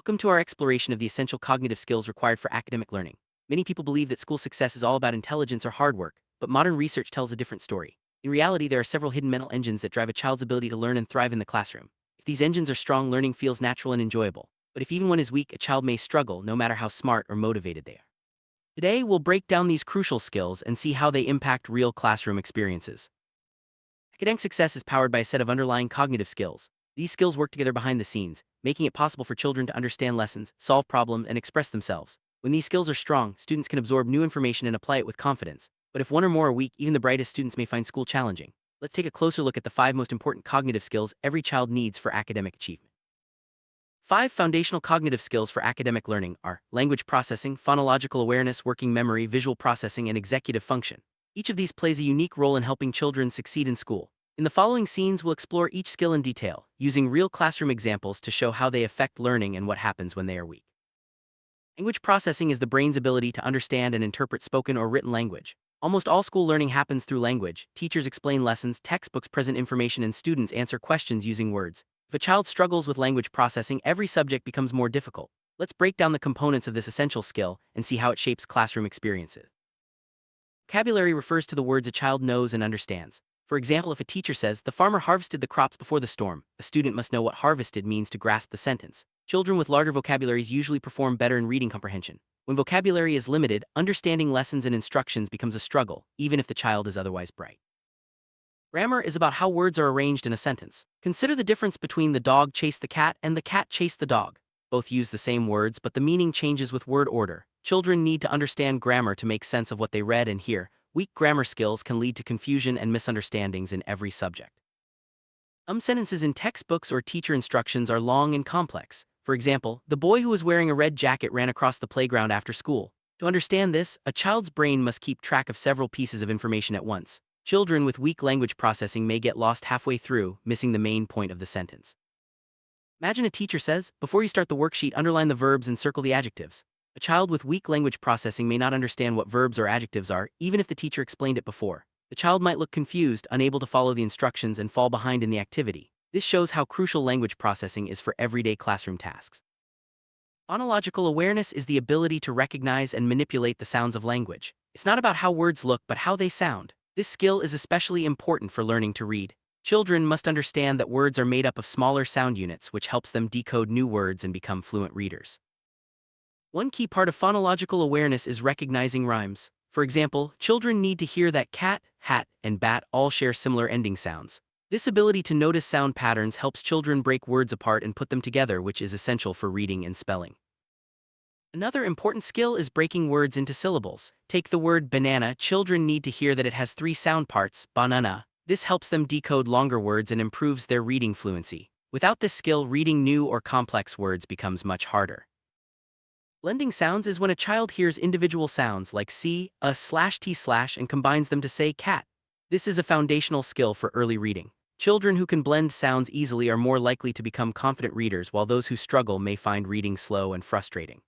Welcome to our exploration of the essential cognitive skills required for academic learning. Many people believe that school success is all about intelligence or hard work, but modern research tells a different story. In reality, there are several hidden mental engines that drive a child's ability to learn and thrive in the classroom. If these engines are strong, learning feels natural and enjoyable. But if even one is weak, a child may struggle no matter how smart or motivated they are. Today, we'll break down these crucial skills and see how they impact real classroom experiences. Academic success is powered by a set of underlying cognitive skills. These skills work together behind the scenes, making it possible for children to understand lessons, solve problems, and express themselves. When these skills are strong, students can absorb new information and apply it with confidence. But if one or more are weak, even the brightest students may find school challenging. Let's take a closer look at the 5 most important cognitive skills every child needs for academic achievement. 5 foundational cognitive skills for academic learning are language processing, phonological awareness, working memory, visual processing, and executive function. Each of these plays a unique role in helping children succeed in school. In the following scenes, we'll explore each skill in detail, using real classroom examples to show how they affect learning and what happens when they are weak. Language processing is the brain's ability to understand and interpret spoken or written language. Almost all school learning happens through language. Teachers explain lessons, textbooks present information, and students answer questions using words. If a child struggles with language processing, every subject becomes more difficult. Let's break down the components of this essential skill and see how it shapes classroom experiences. Vocabulary refers to the words a child knows and understands. For example, if a teacher says, "The farmer harvested the crops before the storm," a student must know what harvested means to grasp the sentence. Children with larger vocabularies usually perform better in reading comprehension. When vocabulary is limited, understanding lessons and instructions becomes a struggle, even if the child is otherwise bright. Grammar is about how words are arranged in a sentence. Consider the difference between "the dog chased the cat" and "the cat chased the dog." Both use the same words, but the meaning changes with word order. Children need to understand grammar to make sense of what they read and hear. Weak grammar skills can lead to confusion and misunderstandings in every subject. Some sentences in textbooks or teacher instructions are long and complex. For example, "The boy who was wearing a red jacket ran across the playground after school." To understand this, a child's brain must keep track of several pieces of information at once. Children with weak language processing may get lost halfway through, missing the main point of the sentence. Imagine a teacher says, "Before you start the worksheet, underline the verbs and circle the adjectives." A child with weak language processing may not understand what verbs or adjectives are, even if the teacher explained it before. The child might look confused, unable to follow the instructions, and fall behind in the activity. This shows how crucial language processing is for everyday classroom tasks. Phonological awareness is the ability to recognize and manipulate the sounds of language. It's not about how words look, but how they sound. This skill is especially important for learning to read. Children must understand that words are made up of smaller sound units, which helps them decode new words and become fluent readers. One key part of phonological awareness is recognizing rhymes. For example, children need to hear that cat, hat, and bat all share similar ending sounds. This ability to notice sound patterns helps children break words apart and put them together, which is essential for reading and spelling. Another important skill is breaking words into syllables. Take the word banana. Children need to hear that it has 3 sound parts, banana. This helps them decode longer words and improves their reading fluency. Without this skill, reading new or complex words becomes much harder. Blending sounds is when a child hears individual sounds like C, a slash T slash and combines them to say cat. This is a foundational skill for early reading. Children who can blend sounds easily are more likely to become confident readers, while those who struggle may find reading slow and frustrating.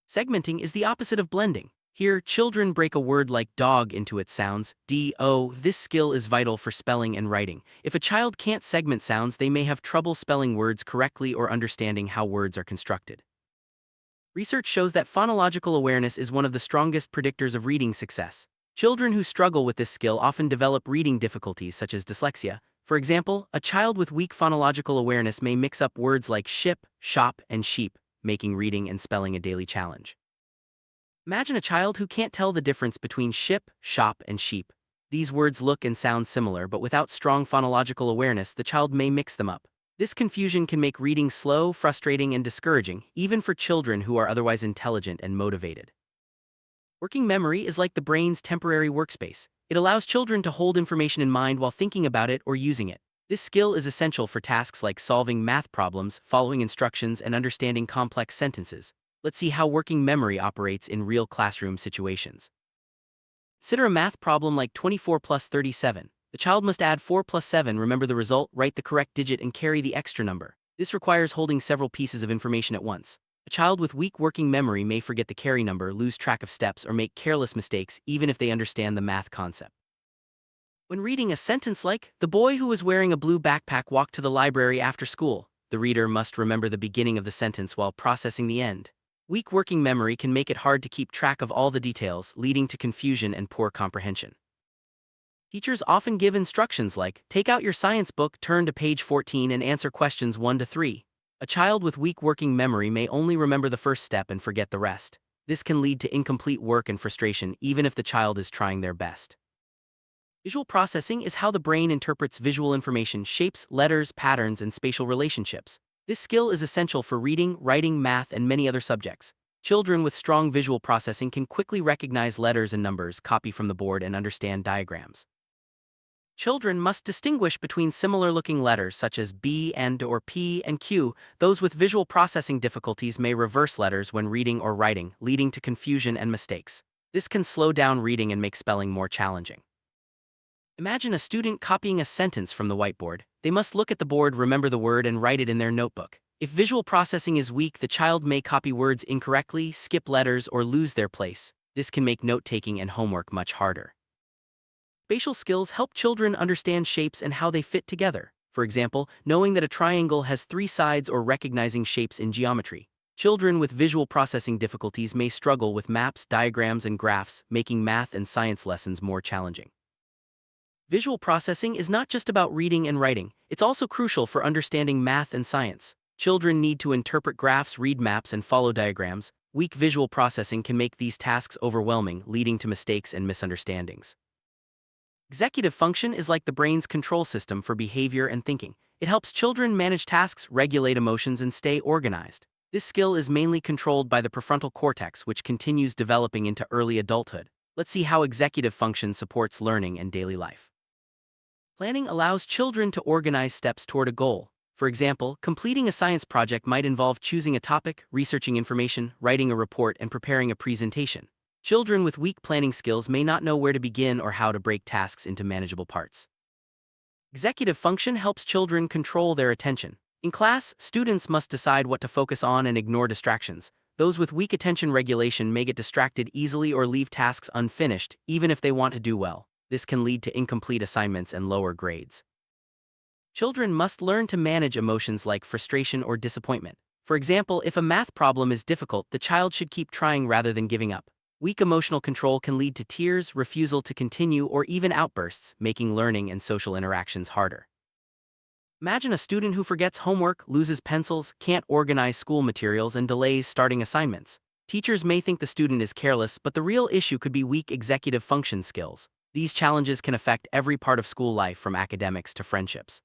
Segmenting is the opposite of blending. Here, children break a word like dog into its sounds, D-O. This skill is vital for spelling and writing. If a child can't segment sounds, they may have trouble spelling words correctly or understanding how words are constructed. Research shows that phonological awareness is one of the strongest predictors of reading success. Children who struggle with this skill often develop reading difficulties such as dyslexia. For example, a child with weak phonological awareness may mix up words like ship, shop, and sheep, making reading and spelling a daily challenge. Imagine a child who can't tell the difference between ship, shop, and sheep. These words look and sound similar, but without strong phonological awareness, the child may mix them up. This confusion can make reading slow, frustrating, and discouraging, even for children who are otherwise intelligent and motivated. Working memory is like the brain's temporary workspace. It allows children to hold information in mind while thinking about it or using it. This skill is essential for tasks like solving math problems, following instructions, and understanding complex sentences. Let's see how working memory operates in real classroom situations. Consider a math problem like 24 plus 37. The child must add 4 plus 7, remember the result, write the correct digit, and carry the extra number. This requires holding several pieces of information at once. A child with weak working memory may forget the carry number, lose track of steps, or make careless mistakes even if they understand the math concept. When reading a sentence like, "The boy who was wearing a blue backpack walked to the library after school," the the reader must remember the beginning of the sentence while processing the end. Weak working memory can make it hard to keep track of all the details, leading to confusion and poor comprehension. Teachers often give instructions like, take out your science book, turn to page 14 and answer questions 1 to 3. A child with weak working memory may only remember the first step and forget the rest. This can lead to incomplete work and frustration even if the child is trying their best. Visual processing is how the brain interprets visual information, shapes, letters, patterns, and spatial relationships. This skill is essential for reading, writing, math, and many other subjects. Children with strong visual processing can quickly recognize letters and numbers, copy from the board, and understand diagrams. Children must distinguish between similar-looking letters such as B and or P and Q. Those with visual processing difficulties may reverse letters when reading or writing, leading to confusion and mistakes. This can slow down reading and make spelling more challenging. Imagine a student copying a sentence from the whiteboard. They must look at the board, remember the word, and write it in their notebook. If visual processing is weak, the child may copy words incorrectly, skip letters, or lose their place. This can make note-taking and homework much harder. Spatial skills help children understand shapes and how they fit together. For example, knowing that a triangle has 3 sides or recognizing shapes in geometry. Children with visual processing difficulties may struggle with maps, diagrams, and graphs, making math and science lessons more challenging. Visual processing is not just about reading and writing, it's also crucial for understanding math and science. Children need to interpret graphs, read maps, and follow diagrams. Weak visual processing can make these tasks overwhelming, leading to mistakes and misunderstandings. Executive function is like the brain's control system for behavior and thinking. It helps children manage tasks, regulate emotions, and stay organized. This skill is mainly controlled by the prefrontal cortex, which continues developing into early adulthood. Let's see how executive function supports learning and daily life. Planning allows children to organize steps toward a goal. For example, completing a science project might involve choosing a topic, researching information, writing a report, and preparing a presentation. Children with weak planning skills may not know where to begin or how to break tasks into manageable parts. Executive function helps children control their attention. In class, students must decide what to focus on and ignore distractions. Those with weak attention regulation may get distracted easily or leave tasks unfinished, even if they want to do well. This can lead to incomplete assignments and lower grades. Children must learn to manage emotions like frustration or disappointment. For example, if a math problem is difficult, the child should keep trying rather than giving up. Weak emotional control can lead to tears, refusal to continue, or even outbursts, making learning and social interactions harder. Imagine a student who forgets homework, loses pencils, can't organize school materials, and delays starting assignments. Teachers may think the student is careless, but the real issue could be weak executive function skills. These challenges can affect every part of school life, from academics to friendships.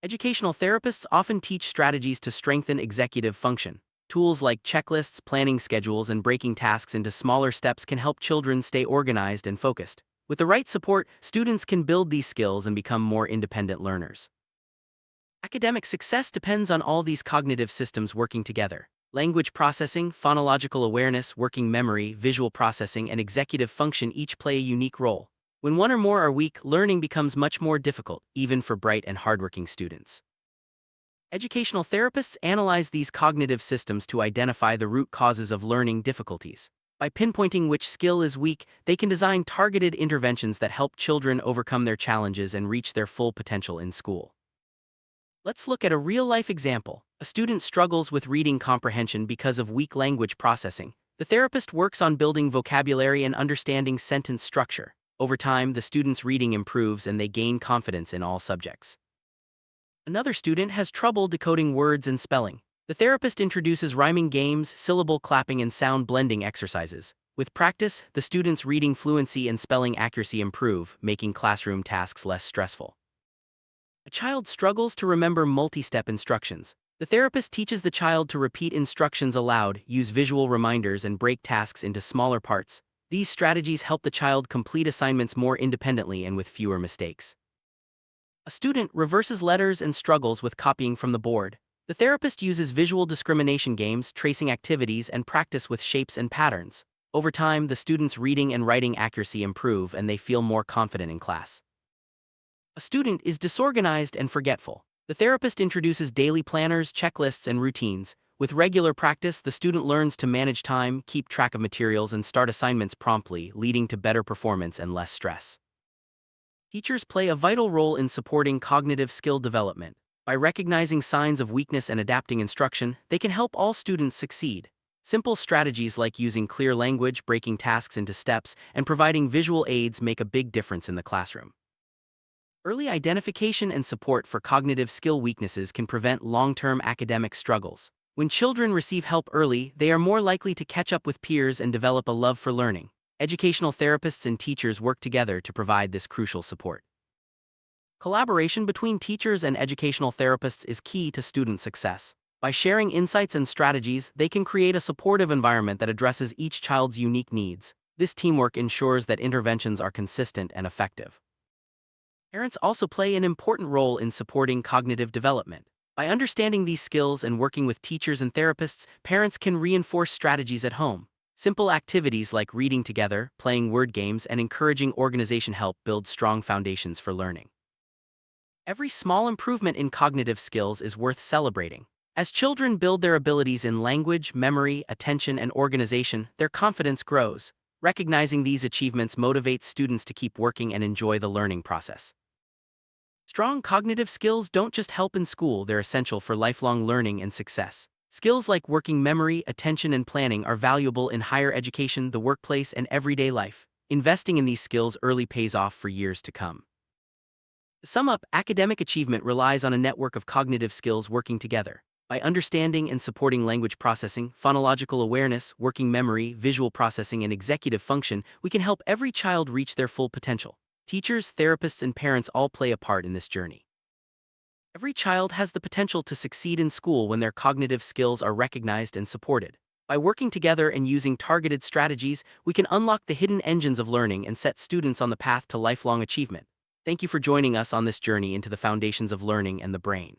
Educational therapists often teach strategies to strengthen executive function. Tools like checklists, planning schedules, and breaking tasks into smaller steps can help children stay organized and focused. With the right support, students can build these skills and become more independent learners. Academic success depends on all these cognitive systems working together. Language processing, phonological awareness, working memory, visual processing, and executive function each play a unique role. When one or more are weak, learning becomes much more difficult, even for bright and hardworking students. Educational therapists analyze these cognitive systems to identify the root causes of learning difficulties. By pinpointing which skill is weak, they can design targeted interventions that help children overcome their challenges and reach their full potential in school. Let's look at a real-life example. A student struggles with reading comprehension because of weak language processing. The therapist works on building vocabulary and understanding sentence structure. Over time, the student's reading improves and they gain confidence in all subjects. Another student has trouble decoding words and spelling. The therapist introduces rhyming games, syllable clapping, and sound blending exercises. With practice, the student's reading fluency and spelling accuracy improve, making classroom tasks less stressful. A child struggles to remember multi-step instructions. The therapist teaches the child to repeat instructions aloud, use visual reminders, and break tasks into smaller parts. These strategies help the child complete assignments more independently and with fewer mistakes. A student reverses letters and struggles with copying from the board. The therapist uses visual discrimination games, tracing activities, and practice with shapes and patterns. Over time, the student's reading and writing accuracy improve and they feel more confident in class. A student is disorganized and forgetful. The therapist introduces daily planners, checklists, and routines. With regular practice, the student learns to manage time, keep track of materials, and start assignments promptly, leading to better performance and less stress. Teachers play a vital role in supporting cognitive skill development. By recognizing signs of weakness and adapting instruction, they can help all students succeed. Simple strategies like using clear language, breaking tasks into steps, and providing visual aids make a big difference in the classroom. Early identification and support for cognitive skill weaknesses can prevent long-term academic struggles. When children receive help early, they are more likely to catch up with peers and develop a love for learning. Educational therapists and teachers work together to provide this crucial support. Collaboration between teachers and educational therapists is key to student success. By sharing insights and strategies, they can create a supportive environment that addresses each child's unique needs. This teamwork ensures that interventions are consistent and effective. Parents also play an important role in supporting cognitive development. By understanding these skills and working with teachers and therapists, parents can reinforce strategies at home. Simple activities like reading together, playing word games, and encouraging organization help build strong foundations for learning. Every small improvement in cognitive skills is worth celebrating. As children build their abilities in language, memory, attention, and organization, their confidence grows. Recognizing these achievements motivates students to keep working and enjoy the learning process. Strong cognitive skills don't just help in school, they're essential for lifelong learning and success. Skills like working memory, attention, and planning are valuable in higher education, the workplace, and everyday life. Investing in these skills early pays off for years to come. To sum up, academic achievement relies on a network of cognitive skills working together. By understanding and supporting language processing, phonological awareness, working memory, visual processing, and executive function, we can help every child reach their full potential. Teachers, therapists, and parents all play a part in this journey. Every child has the potential to succeed in school when their cognitive skills are recognized and supported. By working together and using targeted strategies, we can unlock the hidden engines of learning and set students on the path to lifelong achievement. Thank you for joining us on this journey into the foundations of learning and the brain.